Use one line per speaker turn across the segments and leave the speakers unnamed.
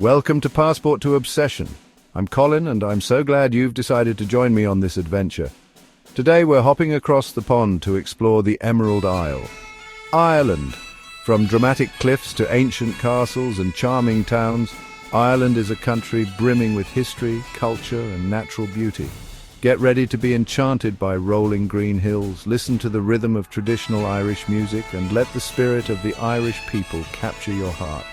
Welcome to Passport to Obsession. I'm Colin, and I'm so glad you've decided to join me on this adventure. Today we're hopping across the pond to explore the Emerald Isle. Ireland. From dramatic cliffs to ancient castles and charming towns, Ireland is a country brimming with history, culture, and natural beauty. Get ready to be enchanted by rolling green hills, listen to the rhythm of traditional Irish music, and let the spirit of the Irish people capture your heart.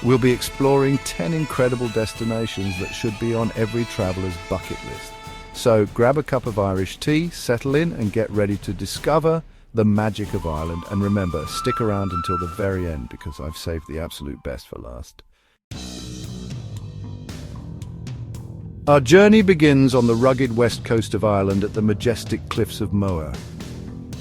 We'll be exploring 10 incredible destinations that should be on every traveler's bucket list. So grab a cup of Irish tea, settle in, and get ready to discover the magic of Ireland. And remember, stick around until the very end because I've saved the absolute best for last. Our journey begins on the rugged west coast of Ireland at the majestic Cliffs of Moher.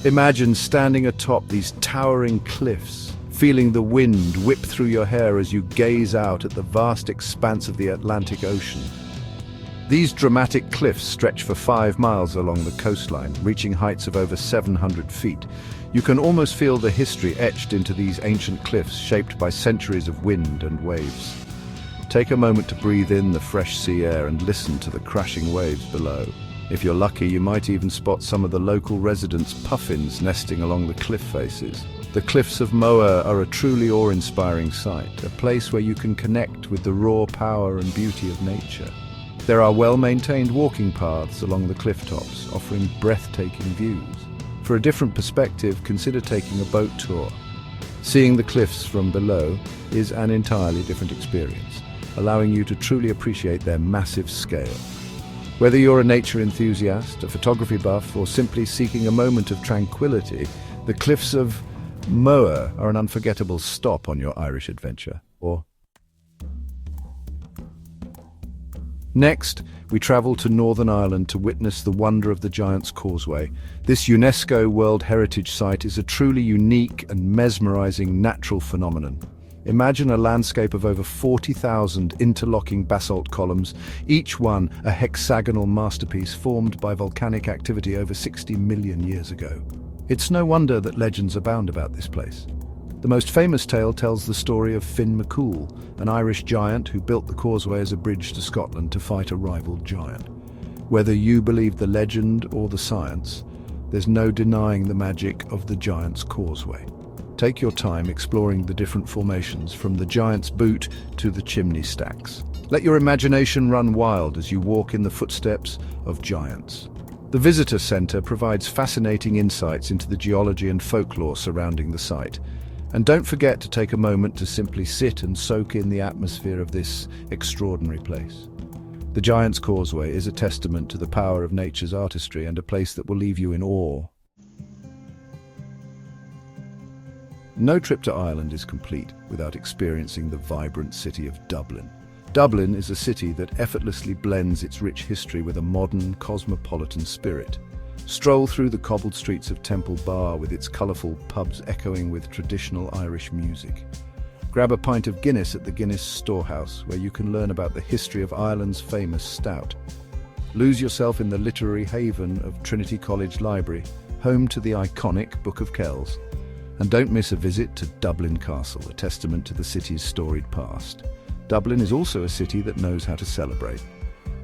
Imagine standing atop these towering cliffs, feeling the wind whip through your hair as you gaze out at the vast expanse of the Atlantic Ocean. These dramatic cliffs stretch for 5 miles along the coastline, reaching heights of over 700 feet. You can almost feel the history etched into these ancient cliffs, shaped by centuries of wind and waves. Take a moment to breathe in the fresh sea air and listen to the crashing waves below. If you're lucky, you might even spot some of the local residents' puffins nesting along the cliff faces. The Cliffs of Moher are a truly awe-inspiring sight, a place where you can connect with the raw power and beauty of nature. There are well-maintained walking paths along the cliff tops, offering breathtaking views. For a different perspective, consider taking a boat tour. Seeing the cliffs from below is an entirely different experience, allowing you to truly appreciate their massive scale. Whether you're a nature enthusiast, a photography buff, or simply seeking a moment of tranquility, the Cliffs of Moher are an unforgettable stop on your Irish adventure. Next, we travel to Northern Ireland to witness the wonder of the Giant's Causeway. This UNESCO World Heritage site is a truly unique and mesmerizing natural phenomenon. Imagine a landscape of over 40,000 interlocking basalt columns, each one a hexagonal masterpiece formed by volcanic activity over 60 million years ago. It's no wonder that legends abound about this place. The most famous tale tells the story of Finn McCool, an Irish giant who built the causeway as a bridge to Scotland to fight a rival giant. Whether you believe the legend or the science, there's no denying the magic of the Giant's Causeway. Take your time exploring the different formations, from the Giant's Boot to the chimney stacks. Let your imagination run wild as you walk in the footsteps of giants. The Visitor Centre provides fascinating insights into the geology and folklore surrounding the site. And don't forget to take a moment to simply sit and soak in the atmosphere of this extraordinary place. The Giant's Causeway is a testament to the power of nature's artistry and a place that will leave you in awe. No trip to Ireland is complete without experiencing the vibrant city of Dublin. Dublin is a city that effortlessly blends its rich history with a modern, cosmopolitan spirit. Stroll through the cobbled streets of Temple Bar with its colourful pubs echoing with traditional Irish music. Grab a pint of Guinness at the Guinness Storehouse, where you can learn about the history of Ireland's famous stout. Lose yourself in the literary haven of Trinity College Library, home to the iconic Book of Kells. And don't miss a visit to Dublin Castle, a testament to the city's storied past. Dublin is also a city that knows how to celebrate.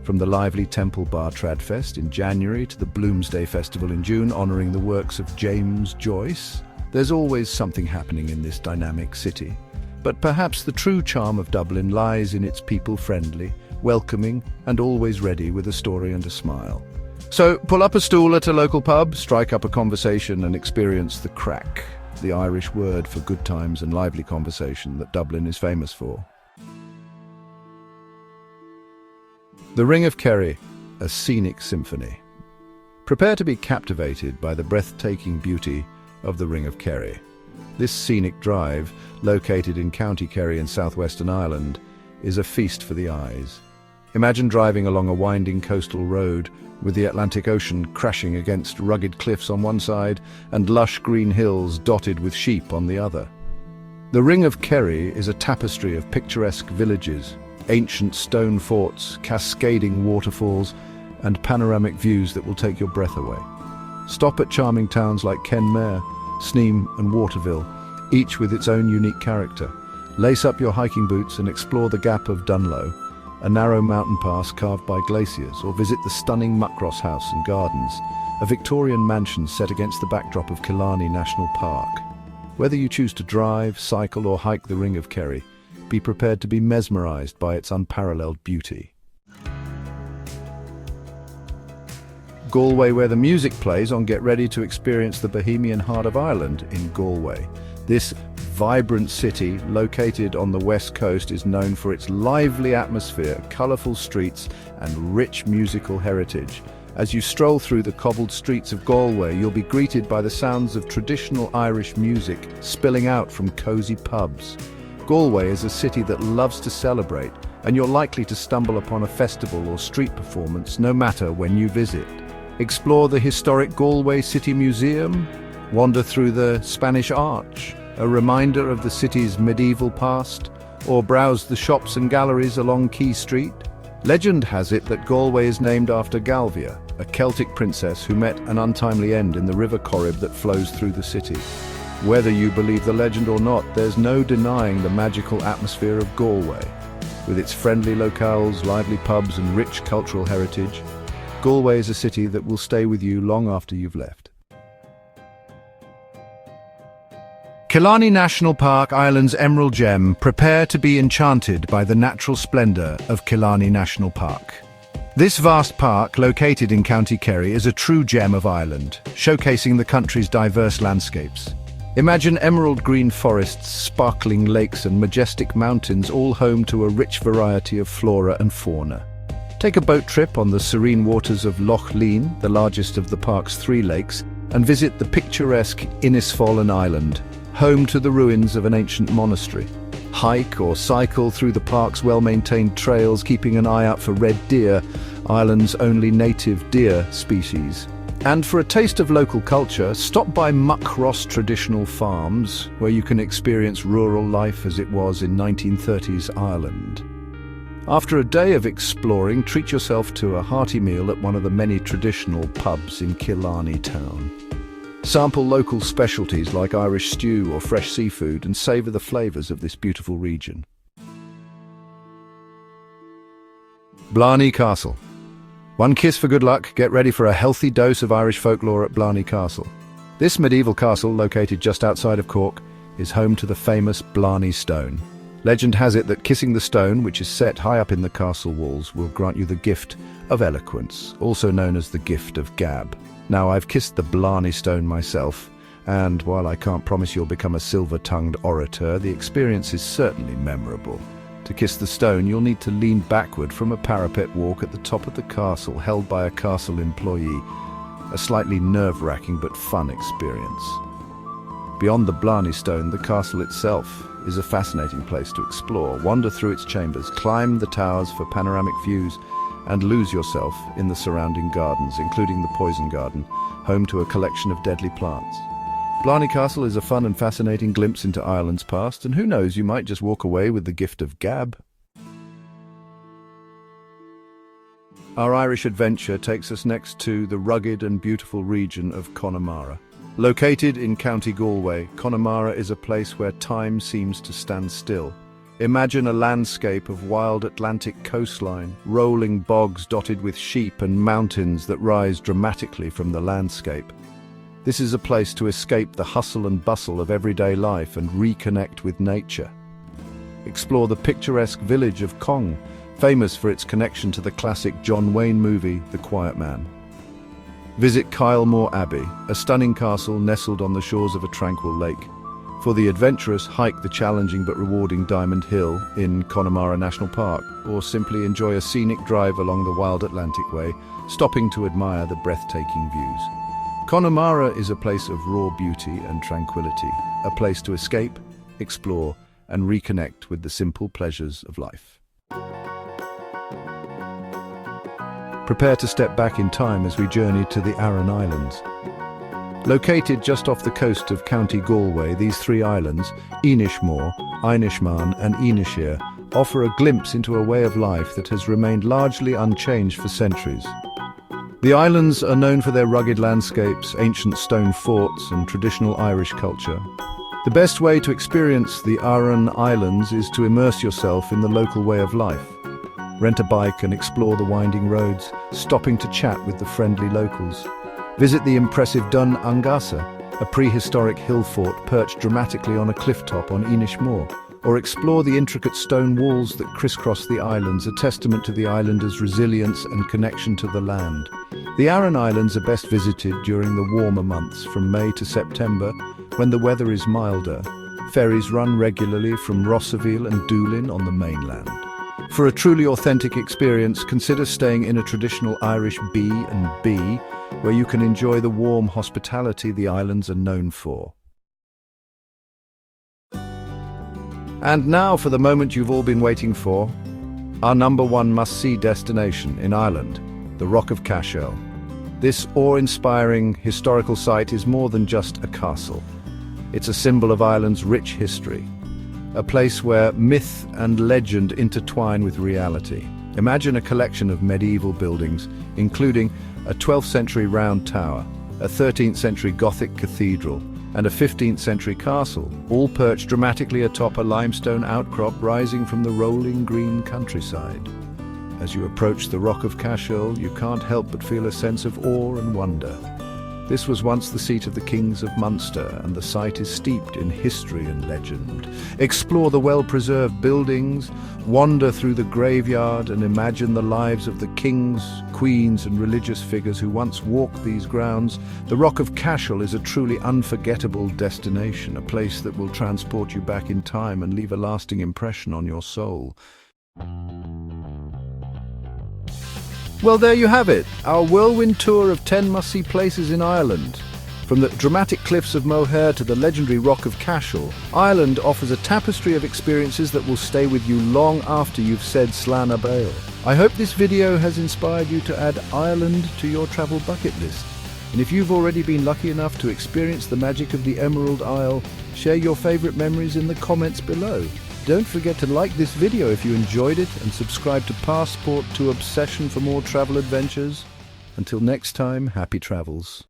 From the lively Temple Bar Tradfest in January to the Bloomsday Festival in June, honouring the works of James Joyce, there's always something happening in this dynamic city. But perhaps the true charm of Dublin lies in its people-friendly, welcoming, and always ready with a story and a smile. So pull up a stool at a local pub, strike up a conversation, and experience the crack, the Irish word for good times and lively conversation that Dublin is famous for. The Ring of Kerry, a scenic symphony. Prepare to be captivated by the breathtaking beauty of the Ring of Kerry. This scenic drive, located in County Kerry in southwestern Ireland, is a feast for the eyes. Imagine driving along a winding coastal road with the Atlantic Ocean crashing against rugged cliffs on one side and lush green hills dotted with sheep on the other. The Ring of Kerry is a tapestry of picturesque villages, ancient stone forts, cascading waterfalls, and panoramic views that will take your breath away. Stop at charming towns like Kenmare, Sneem and Waterville, each with its own unique character. Lace up your hiking boots and explore the Gap of Dunlow, a narrow mountain pass carved by glaciers, or visit the stunning Muckross House and Gardens, a Victorian mansion set against the backdrop of Killarney National Park. Whether you choose to drive, cycle or hike the Ring of Kerry, be prepared to be mesmerised by its unparalleled beauty. Galway, where the music plays on, get ready to experience the bohemian heart of Ireland in Galway. This vibrant city, located on the west coast, is known for its lively atmosphere, colourful streets and rich musical heritage. As you stroll through the cobbled streets of Galway, you'll be greeted by the sounds of traditional Irish music spilling out from cosy pubs. Galway is a city that loves to celebrate, and you're likely to stumble upon a festival or street performance no matter when you visit. Explore the historic Galway City Museum, wander through the Spanish Arch, a reminder of the city's medieval past, or browse the shops and galleries along Quay Street. Legend has it that Galway is named after Galvia, a Celtic princess who met an untimely end in the River Corrib that flows through the city. Whether you believe the legend or not, there's no denying the magical atmosphere of Galway. With its friendly locales, lively pubs and rich cultural heritage, Galway is a city that will stay with you long after you've left. Killarney National Park, Ireland's emerald gem, prepare to be enchanted by the natural splendour of Killarney National Park. This vast park, located in County Kerry, is a true gem of Ireland, showcasing the country's diverse landscapes. Imagine emerald green forests, sparkling lakes and majestic mountains, all home to a rich variety of flora and fauna. Take a boat trip on the serene waters of Loch Lean, the largest of the park's 3 lakes, and visit the picturesque Innisfallen Island, home to the ruins of an ancient monastery. Hike or cycle through the park's well-maintained trails, keeping an eye out for red deer, Ireland's only native deer species. And for a taste of local culture, stop by Muckross Traditional Farms, where you can experience rural life as it was in 1930s Ireland. After a day of exploring, treat yourself to a hearty meal at one of the many traditional pubs in Killarney town. Sample local specialties like Irish stew or fresh seafood and savour the flavours of this beautiful region. Blarney Castle. One kiss for good luck, get ready for a healthy dose of Irish folklore at Blarney Castle. This medieval castle, located just outside of Cork, is home to the famous Blarney Stone. Legend has it that kissing the stone, which is set high up in the castle walls, will grant you the gift of eloquence, also known as the gift of gab. Now, I've kissed the Blarney Stone myself, and while I can't promise you'll become a silver-tongued orator, the experience is certainly memorable. To kiss the stone, you'll need to lean backward from a parapet walk at the top of the castle, held by a castle employee. A slightly nerve-wracking but fun experience. Beyond the Blarney Stone, the castle itself is a fascinating place to explore. Wander through its chambers, climb the towers for panoramic views, and lose yourself in the surrounding gardens, including the Poison Garden, home to a collection of deadly plants. Blarney Castle is a fun and fascinating glimpse into Ireland's past, and who knows, you might just walk away with the gift of gab. Our Irish adventure takes us next to the rugged and beautiful region of Connemara. Located in County Galway, Connemara is a place where time seems to stand still. Imagine a landscape of wild Atlantic coastline, rolling bogs dotted with sheep and mountains that rise dramatically from the landscape. This is a place to escape the hustle and bustle of everyday life and reconnect with nature. Explore the picturesque village of Cong, famous for its connection to the classic John Wayne movie, The Quiet Man. Visit Kylemore Abbey, a stunning castle nestled on the shores of a tranquil lake. For the adventurous, hike the challenging but rewarding Diamond Hill in Connemara National Park, or simply enjoy a scenic drive along the wild Atlantic Way, stopping to admire the breathtaking views. Connemara is a place of raw beauty and tranquility, a place to escape, explore, and reconnect with the simple pleasures of life. Prepare to step back in time as we journey to the Aran Islands. Located just off the coast of County Galway, these 3 islands, Inishmore, Inishmaan and Inisheer, offer a glimpse into a way of life that has remained largely unchanged for centuries. The islands are known for their rugged landscapes, ancient stone forts and traditional Irish culture. The best way to experience the Aran Islands is to immerse yourself in the local way of life. Rent a bike and explore the winding roads, stopping to chat with the friendly locals. Visit the impressive Dun Angasa, a prehistoric hill fort perched dramatically on a cliff top on Inish Moor, or explore the intricate stone walls that crisscross the islands, a testament to the islanders' resilience and connection to the land. The Aran Islands are best visited during the warmer months, from May to September, when the weather is milder. Ferries run regularly from Rossaville and Doolin on the mainland. For a truly authentic experience, consider staying in a traditional Irish B&B, where you can enjoy the warm hospitality the islands are known for. And now for the moment you've all been waiting for, our #1 must-see destination in Ireland, the Rock of Cashel. This awe-inspiring historical site is more than just a castle. It's a symbol of Ireland's rich history, a place where myth and legend intertwine with reality. Imagine a collection of medieval buildings, including a 12th century round tower, a 13th century Gothic cathedral, and a 15th century castle, all perched dramatically atop a limestone outcrop rising from the rolling green countryside. As you approach the Rock of Cashel, you can't help but feel a sense of awe and wonder. This was once the seat of the kings of Munster, and the site is steeped in history and legend. Explore the well-preserved buildings, wander through the graveyard, and imagine the lives of the kings, queens, and religious figures who once walked these grounds. The Rock of Cashel is a truly unforgettable destination, a place that will transport you back in time and leave a lasting impression on your soul. Well, there you have it, our whirlwind tour of 10 must-see places in Ireland. From the dramatic Cliffs of Moher to the legendary Rock of Cashel, Ireland offers a tapestry of experiences that will stay with you long after you've said Slán a Bhéal. I hope this video has inspired you to add Ireland to your travel bucket list. And if you've already been lucky enough to experience the magic of the Emerald Isle, share your favourite memories in the comments below. Don't forget to like this video if you enjoyed it and subscribe to Passport to Obsession for more travel adventures. Until next time, happy travels.